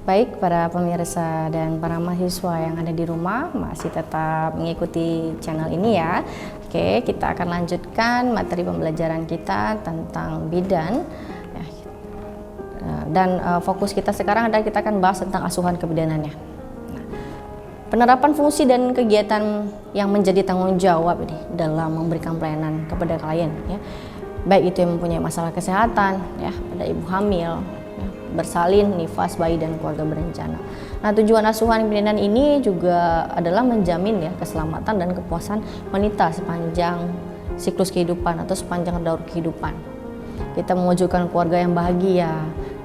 Baik para pemirsa dan para mahasiswa yang ada di rumah masih tetap mengikuti channel ini ya. Oke, kita akan lanjutkan materi pembelajaran kita tentang bidan. Dan fokus kita sekarang adalah kita akan bahas tentang asuhan kebidanannya. Penerapan fungsi dan kegiatan yang menjadi tanggung jawab ini dalam memberikan pelayanan kepada klien ya. Baik itu yang mempunyai masalah kesehatan ya, pada ibu hamil, bersalin, nifas, bayi dan keluarga berencana. Nah, tujuan asuhan kebidanan ini juga adalah menjamin ya keselamatan dan kepuasan wanita sepanjang siklus kehidupan atau sepanjang daur kehidupan. Kita mewujudkan keluarga yang bahagia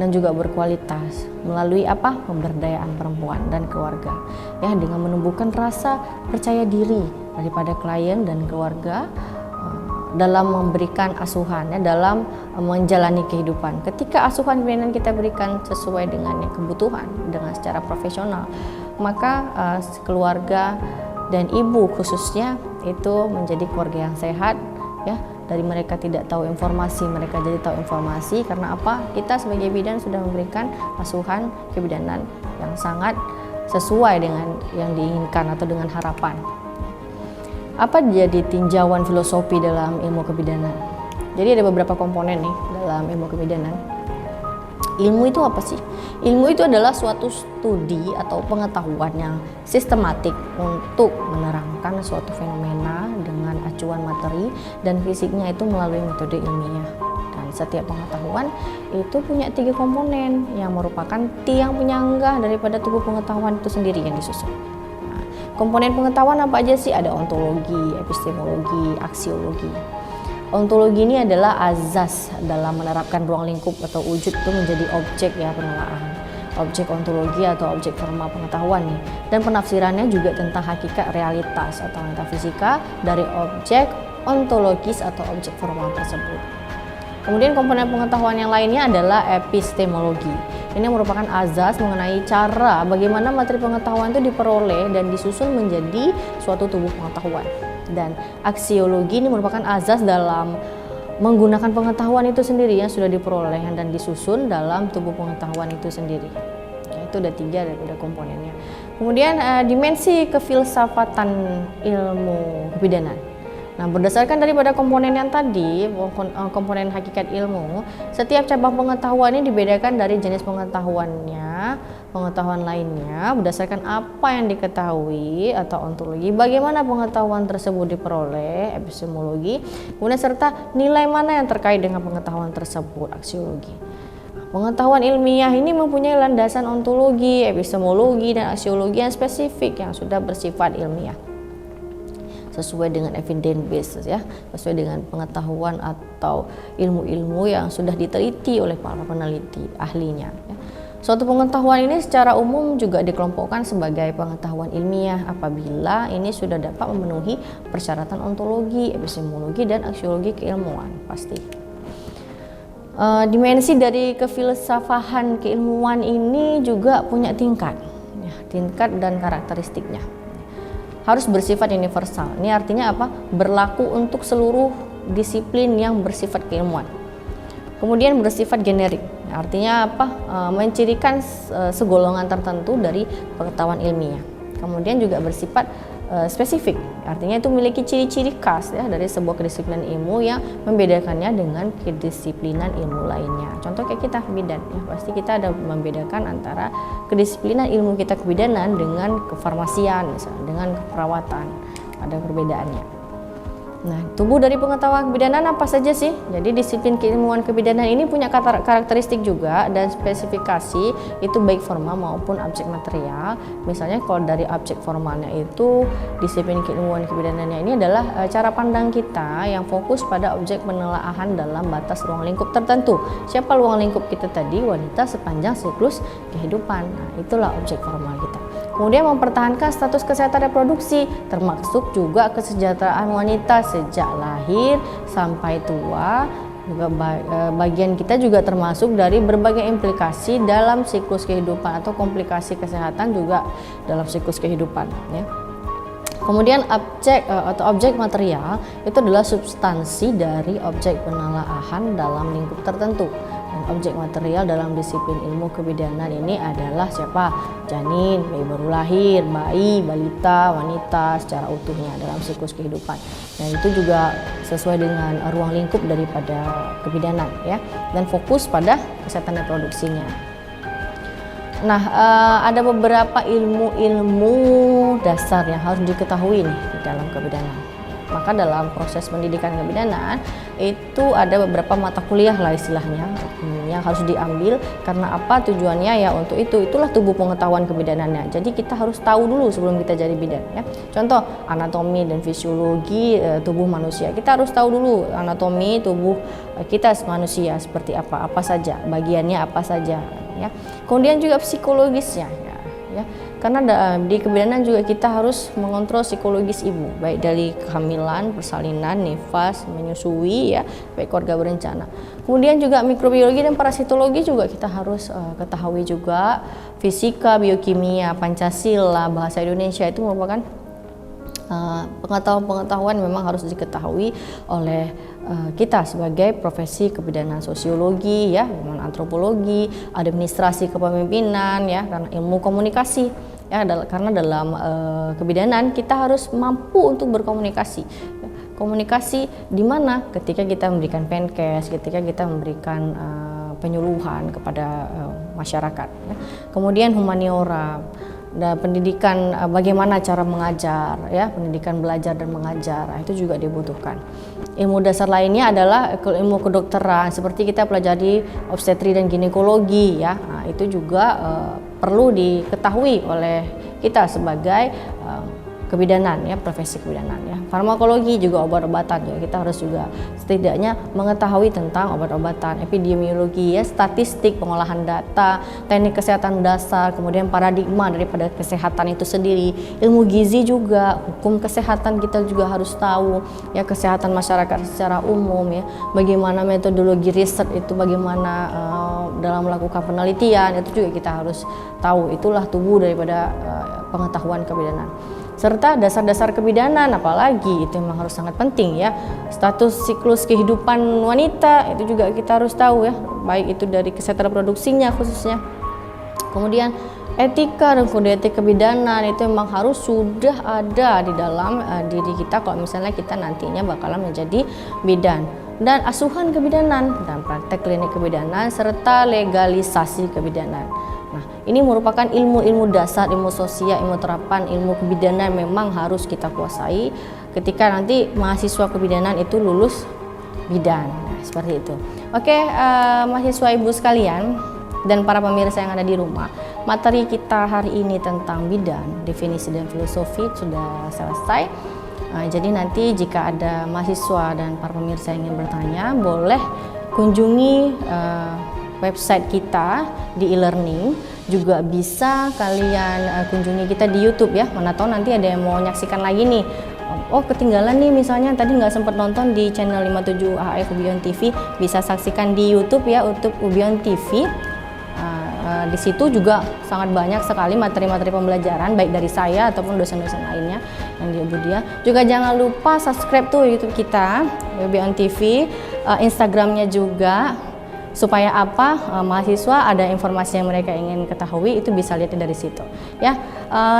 dan juga berkualitas melalui apa? Pemberdayaan perempuan dan keluarga. Ya, dengan menumbuhkan rasa percaya diri daripada klien dan keluarga dalam memberikan asuhan ya, dalam menjalani kehidupan. Ketika asuhan kebidanan kita berikan sesuai dengan kebutuhan dengan secara profesional, maka keluarga dan ibu khususnya itu menjadi keluarga yang sehat ya. Dari mereka tidak tahu informasi, mereka jadi tahu informasi karena apa? Kita sebagai bidan sudah memberikan asuhan kebidanan yang sangat sesuai dengan yang diinginkan atau dengan harapan. Apa jadi tinjauan filosofi dalam ilmu kebidanan? Jadi ada beberapa komponen nih dalam ilmu kebidanan. Ilmu itu apa sih? Ilmu itu adalah suatu studi atau pengetahuan yang sistematik untuk menerangkan suatu fenomena dengan acuan materi dan fisiknya itu melalui metode ilmiah. Dan setiap pengetahuan itu punya 3 komponen yang merupakan tiang penyangga daripada tubuh pengetahuan itu sendiri yang disusun. Komponen pengetahuan apa aja sih? Ada ontologi, epistemologi, aksiologi. Ontologi ini adalah azas dalam menerapkan ruang lingkup atau wujud itu menjadi objek ya penelaahan. Objek ontologi atau objek formal pengetahuan nih. Dan penafsirannya juga tentang hakikat realitas atau metafisika dari objek ontologis atau objek formal tersebut. Kemudian komponen pengetahuan yang lainnya adalah epistemologi. Ini merupakan azas mengenai cara bagaimana materi pengetahuan itu diperoleh dan disusun menjadi suatu tubuh pengetahuan. Dan aksiologi ini merupakan azas dalam menggunakan pengetahuan itu sendiri yang sudah diperoleh dan disusun dalam tubuh pengetahuan itu sendiri. Itu ada 3 daripada komponennya. Kemudian dimensi kefilsafatan ilmu kebidanan. Nah, berdasarkan daripada komponen yang tadi, komponen hakikat ilmu, setiap cabang pengetahuan ini dibedakan dari jenis pengetahuannya, pengetahuan lainnya, berdasarkan apa yang diketahui atau ontologi, bagaimana pengetahuan tersebut diperoleh, epistemologi, kemudian serta nilai mana yang terkait dengan pengetahuan tersebut, aksiologi. Pengetahuan ilmiah ini mempunyai landasan ontologi, epistemologi, dan aksiologi yang spesifik yang sudah bersifat ilmiah, sesuai dengan evidence base ya, sesuai dengan pengetahuan atau ilmu-ilmu yang sudah diteliti oleh para peneliti ahlinya ya. Suatu pengetahuan ini secara umum juga dikelompokkan sebagai pengetahuan ilmiah apabila ini sudah dapat memenuhi persyaratan ontologi, epistemologi, dan aksiologi keilmuan pasti. Dimensi dari kefilsafahan keilmuan ini juga punya tingkat dan karakteristiknya. Harus bersifat universal. Ini artinya apa? Berlaku untuk seluruh disiplin yang bersifat keilmuan. Kemudian bersifat generik. Artinya apa? Mencirikan segolongan tertentu dari pengetahuan ilmiah. Kemudian juga bersifat spesifik. Artinya itu memiliki ciri-ciri khas ya dari sebuah kedisiplinan ilmu yang membedakannya dengan kedisiplinan ilmu lainnya. Contoh kayak kita bidan ya, pasti kita ada membedakan antara kedisiplinan ilmu kita kebidanan dengan kefarmasian misalnya, dengan keperawatan. Ada perbedaannya. Nah, tubuh dari pengetahuan kebidanan apa saja sih? Jadi disiplin keilmuan kebidanan ini punya karakteristik juga dan spesifikasi itu baik formal maupun objek material. Misalnya kalau dari objek formalnya itu disiplin keilmuan kebidanannya ini adalah cara pandang kita yang fokus pada objek penelaahan dalam batas ruang lingkup tertentu. Siapa ruang lingkup kita tadi? Wanita sepanjang siklus kehidupan. Nah, itulah objek formal kita. Kemudian mempertahankan status kesehatan reproduksi, termasuk juga kesejahteraan wanita sejak lahir sampai tua. Juga bagian kita juga termasuk dari berbagai implikasi dalam siklus kehidupan atau komplikasi kesehatan juga dalam siklus kehidupan. Ya. Kemudian objek material itu adalah substansi dari objek penelaahan dalam lingkup tertentu. Dan objek material dalam disiplin ilmu kebidanan ini adalah siapa? Janin, bayi baru lahir, bayi, balita, wanita secara utuhnya dalam siklus kehidupan. Dan itu juga sesuai dengan ruang lingkup daripada kebidanan ya, dan fokus pada kesehatan reproduksinya. Nah, ada beberapa ilmu-ilmu dasar yang harus diketahui nih di dalam kebidanan. Maka dalam proses pendidikan kebidanan itu ada beberapa mata kuliah lah istilahnya yang harus diambil. Karena apa? Tujuannya ya untuk itulah tubuh pengetahuan kebidanannya. Jadi kita harus tahu dulu sebelum kita jadi bidan ya. Contoh anatomi dan fisiologi tubuh manusia. Kita harus tahu dulu anatomi tubuh kita manusia seperti apa saja, bagiannya apa saja ya. Kemudian juga psikologisnya ya. Karena di kebidanan juga kita harus mengontrol psikologis ibu, baik dari kehamilan, persalinan, nifas, menyusui ya, baik keluarga berencana. Kemudian juga mikrobiologi dan parasitologi juga kita harus ketahui juga. Fisika, biokimia, Pancasila, bahasa Indonesia itu merupakan pengetahuan memang harus diketahui oleh kita sebagai profesi kebidanan. Sosiologi ya, antropologi, administrasi kepemimpinan ya, karena ilmu komunikasi ya, karena dalam kebidanan kita harus mampu untuk berkomunikasi. Komunikasi di mana? Ketika kita memberikan penkes, ketika kita memberikan penyuluhan kepada masyarakat ya. Kemudian humaniora dan pendidikan bagaimana cara mengajar ya, pendidikan belajar dan mengajar itu juga dibutuhkan. Ilmu dasar lainnya adalah ilmu kedokteran seperti kita pelajari obstetri dan ginekologi ya. Nah, itu juga perlu diketahui oleh kita sebagai kebidanan ya, profesi kebidanan ya. Farmakologi juga obat-obatan ya, kita harus juga setidaknya mengetahui tentang obat-obatan. Epidemiologi ya, statistik, pengolahan data, teknik kesehatan dasar, kemudian paradigma daripada kesehatan itu sendiri. Ilmu gizi juga, hukum kesehatan kita juga harus tahu ya, kesehatan masyarakat secara umum ya. Bagaimana metodologi riset itu, bagaimana dalam melakukan penelitian itu juga kita harus tahu. Itulah tubuh daripada pengetahuan kebidanan. Serta dasar-dasar kebidanan, apalagi itu memang harus sangat penting ya. Status siklus kehidupan wanita itu juga kita harus tahu ya, baik itu dari kesehatan reproduksinya khususnya. Kemudian etika dan kode etik kebidanan itu memang harus sudah ada di dalam diri kita kalau misalnya kita nantinya bakalan menjadi bidan. Dan asuhan kebidanan dan praktek klinik kebidanan serta legalisasi kebidanan. Nah, ini merupakan ilmu-ilmu dasar, ilmu sosial, ilmu terapan, ilmu kebidanan memang harus kita kuasai ketika nanti mahasiswa kebidanan itu lulus bidan. Nah, seperti itu. Oke, mahasiswa ibu sekalian dan para pemirsa yang ada di rumah, materi kita hari ini tentang bidan, definisi dan filosofi sudah selesai. Jadi nanti jika ada mahasiswa dan para pemirsa yang ingin bertanya, boleh kunjungi website kita di e-learning. Juga bisa kalian kunjungi kita di YouTube ya, mana tahu nanti ada yang mau nyaksikan lagi nih. Oh ketinggalan nih misalnya tadi nggak sempat nonton di channel 57 AHF Ubion TV, bisa saksikan di YouTube ya untuk Ubion TV. Di situ juga sangat banyak sekali materi-materi pembelajaran baik dari saya ataupun dosen-dosen lainnya yang di Budia. Juga jangan lupa subscribe tuh YouTube kita Ubion TV, Instagramnya juga, supaya apa mahasiswa ada informasi yang mereka ingin ketahui itu bisa lihat dari situ ya.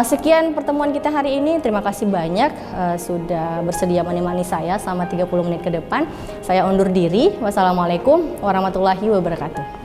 Sekian pertemuan kita hari ini, terima kasih banyak sudah bersedia menemani saya selama 30 menit ke depan. Saya undur diri. Wassalamualaikum warahmatullahi wabarakatuh.